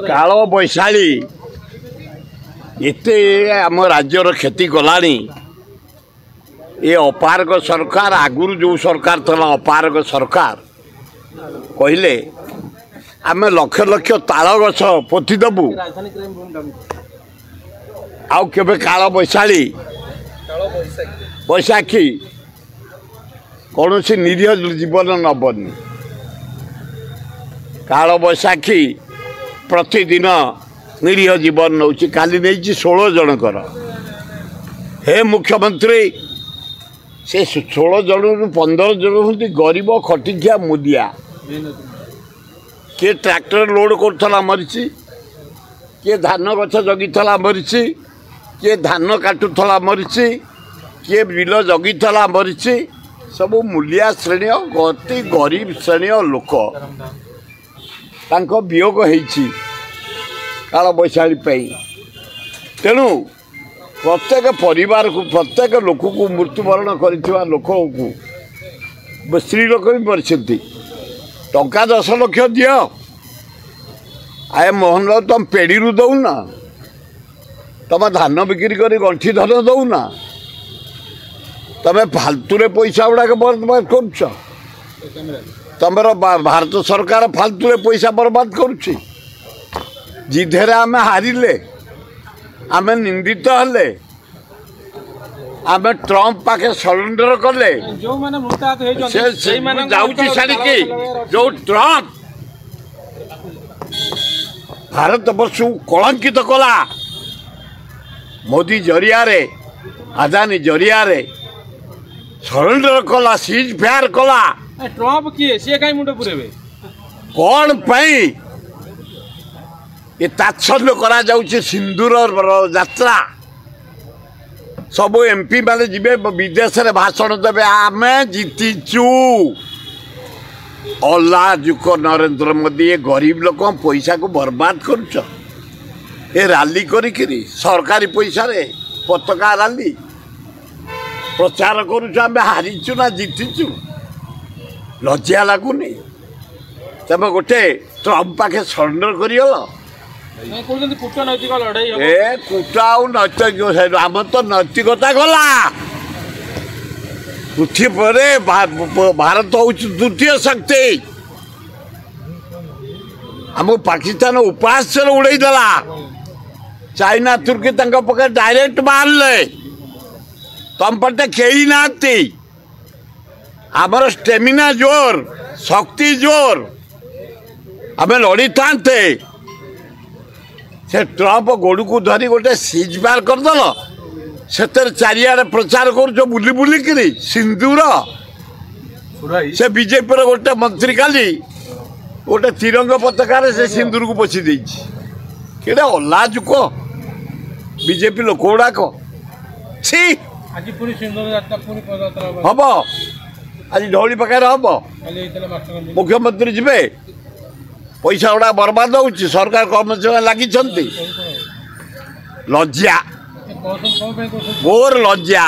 काल बैशाली एते आम राज्यर क्षति कलानी ये अपारग सरकार आगुरी जो सरकार था अपारग सरकार कहले आम लक्ष लक्ष ताल गछ पोतीदेबू आउ केबे काल बैशाली बैशाखी कौन सी निरीह जीवन नबनी काल बैशाखी प्रतिदिन निरीह जीवन नौ काली नहीं 16 जनकर हे मुख्यमंत्री से 16 जन 15 जन हूँ गरीब खटिखिया मुदिया किए ट्रैक्टर लोड कर मरीची किए धान गछ जगिला मरीची किए धान काटुला मरीची किए बिल जगिला मरीची सब मूलिया श्रेणी अति गरीब श्रेणी लोक वियोग होती काल बैशाली तेणु प्रत्येक परिवार को प्रत्येक लोक को मृत्युवरण कर लोक को स्त्री लोक भी मरी टंका 10 लाख दि आए मोहन राव तुम पेड़ी दौना तुम धान बिक्री कर गंठी धन दौना तुम फालतू पैसा गुड़ाक बर्बाद कर तुम भारत सरकार फालतू पैसा बर्बाद कर जिधे आम हारिले आम निंदित हेले आम ट्रम्प पाखे सरेंडर कले छाड़ी जो ट्रम्प भारत वर्ष कलंकित कला मोदी जरिया आदानी जरिया सरेंडर कला सीज फायर कला ट्रम्प किए सी कहीं मुंड पुरेबे कौन पाई ये तात्सल्य करा जाउछि सिंदूर यात्रा सब एमपी माने जिबे विदेश रे भाषण देबे आमे जीतीचु अल्लाजुक नरेंद्र मोदी ये गरीब लोक पैसा को बर्बाद करुच ये रैली करी सरकारी पैसा रे पताका रैली प्रचार करुच आमे हारिचु ना जीतीचु लज्जा लगुनि तब गोटे ट्रम्प पाखे सरेंडर करिगल कूटनैतिक लड़ाई ए कूटा नैतिक आम तो नैतिकता गला पृथ्वी पर भारत हूँ द्वितीय शक्ति आम पाकिस्तान उपास उड़ेदेला चाइना तुर्की पके डायरेक्ट मारले तुम पटे कई ना आमर स्टेमिना जोर शक्ति जोर आम लड़ी था से ट्रम्प गोड़ को धरी गोटे सीज फायर करदेल से चारिआडे प्रचार कर बुली बुलिकी सिंदूर से बीजेपी गोटे मंत्री काली गोटे तिरंग पताकार से सिंदूर को पोछी देटे अल्लाजुक बीजेपी लोक गुड़ाक सी हम आज ढौली पाखे हम मुख्यमंत्री जीवे पैसा गुड़ा बर्बाद हो सरकार कर्मचारी लगी लज्जा मोर लज्जा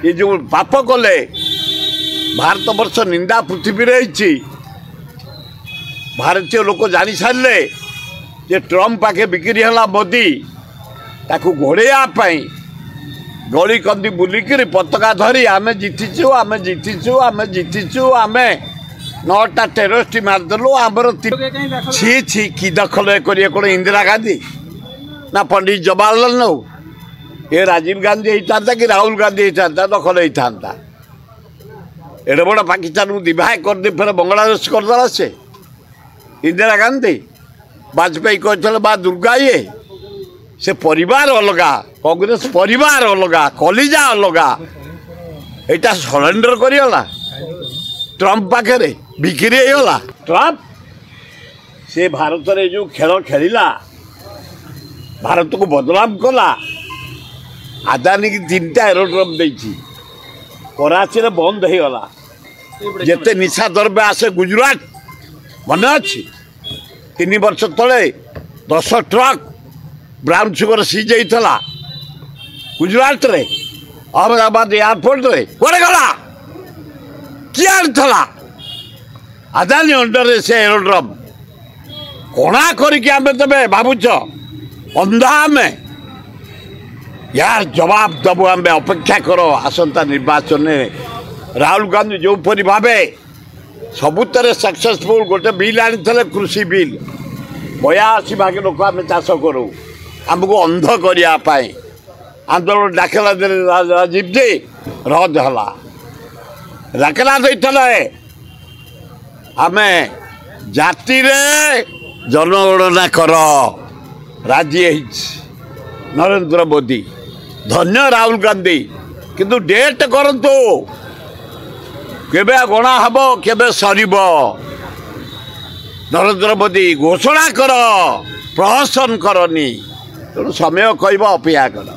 ये जो पाप कले भारत वर्ष निंदा पृथ्वी रही भारतीय लोक जानी सारे जे ट्रम्प पाखे बिक्री है मोदी ताकू घोड़ाई गली कंदी बुलिकी पताका धरी आमे जीतीचु आमे जीतीचु आमे जीतीचु आमे 9टा टेररिस्ट मारदेलु आमर छी छी कि दखल करिए कौन इंदिरा गांधी ना पंडित जवाहरलाल नेहरू ये राजीव गांधी होता कि राहुल गांधी होता दखल होता एडे बड़ा पाकिस्तान को दिवाह कर दे फिर बांग्लादेश करदेला से इंदिरा गांधी वाजपेयी कहते बा दुर्गा ये से परिवार अलगा कांग्रेस परिवार अलगा कलिजा अलगा यहाँ सरेंडर करगला ट्रम्प पाखे बिक्री होगा ट्रम्प से भारत रे जो खेल खेला भारत को बदनाम कला आदानी की 3टा एरोड्रम देती कराची रे बंद हो गला जिते निशा द्रव्य आसे गुजरात मन अच्छी 3 वर्ष तले 10 ट्रक ब्राउन सुगर सीज होता गुजरात रे अहमदाबाद एयरपोर्ट रे कड़े गला किए आदानी अंडर से एरोड्रम कणा करके आम तबे भावुच अंधा आम यार जवाब दबु आम अपेक्षा कर आसंता निर्वाचन में राहुल गांधी जोपरी भावे सबुतरे सक्सेसफुल गोटे बिल आनी कृषि बिल 82 भाग लोक आम चाष करूँ आमको अंध करने आंदोलन डाकला दे राजीव जी रद्द है डाकला देते आम जाति जनगणना कर राजी नरेंद्र मोदी धन्य राहुल गांधी किंतु डेट करंतु केबे गणा हब केबे सरीब नरेंद्र मोदी घोषणा कर प्रहसन करनी तेणु समय कहब अपेक्षा कर।